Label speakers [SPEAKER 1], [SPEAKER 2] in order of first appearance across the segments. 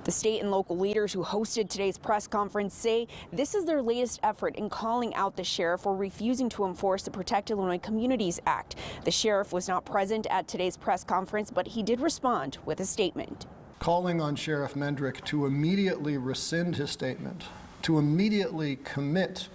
[SPEAKER 1] The state and local leaders who hosted today's press conference say this is their latest effort in calling out the sheriff for refusing to enforce the Protect Illinois Communities Act. The sheriff was not present at today's press conference, but he did respond with a statement.
[SPEAKER 2] Calling on Sheriff Mendrick to immediately rescind his statement, to immediately commit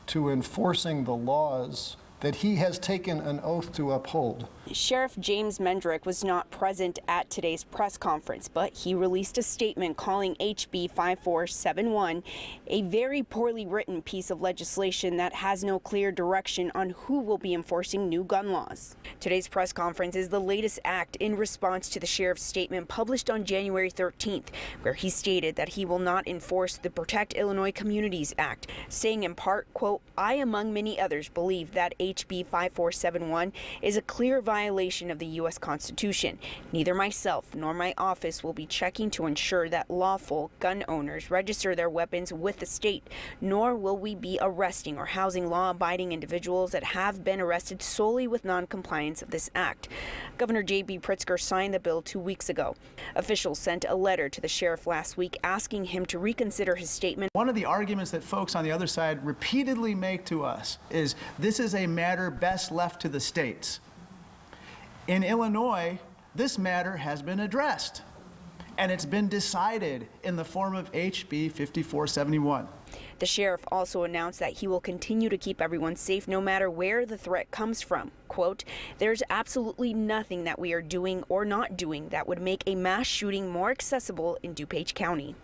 [SPEAKER 2] to enforcing the laws that he has taken an oath to uphold.
[SPEAKER 1] Sheriff James Mendrick was not present at today's press conference, but he released a statement calling HB 5471 a very poorly written piece of legislation that has no clear direction on who will be enforcing new gun laws. Today's press conference is the latest act in response to the sheriff's statement published on January 13th, where he stated that he will not enforce the Protect Illinois Communities Act, saying in part, quote, "I, among many others, believe that HB 5471 is a clear violation of the U.S. Constitution. Neither myself nor my office will be checking to ensure that lawful gun owners register their weapons with the state, nor will we be arresting or housing law-abiding individuals that have been arrested solely with non-compliance of this act." Governor J.B. Pritzker signed the bill 2 weeks ago. Officials sent a letter to the sheriff last week asking him to reconsider his statement.
[SPEAKER 3] One of the arguments that folks on the other side repeatedly make to us is this is a matter best left to the states. In Illinois, this matter has been addressed, and it's been decided in the form of HB 5471.
[SPEAKER 1] The sheriff also announced that he will continue to keep everyone safe no matter where the threat comes from. Quote, "There's absolutely nothing that we are doing or not doing that would make a mass shooting more accessible in DuPage County."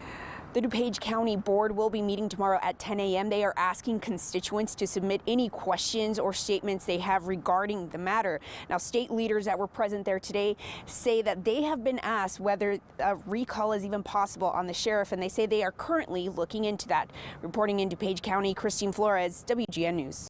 [SPEAKER 1] The DuPage County Board will be meeting tomorrow at 10 a.m. They are asking constituents to submit any questions or statements they have regarding the matter. Now, state leaders that were present there today say that they have been asked whether a recall is even possible on the sheriff, and they say they are currently looking into that. Reporting in DuPage County, Christine Flores, WGN News.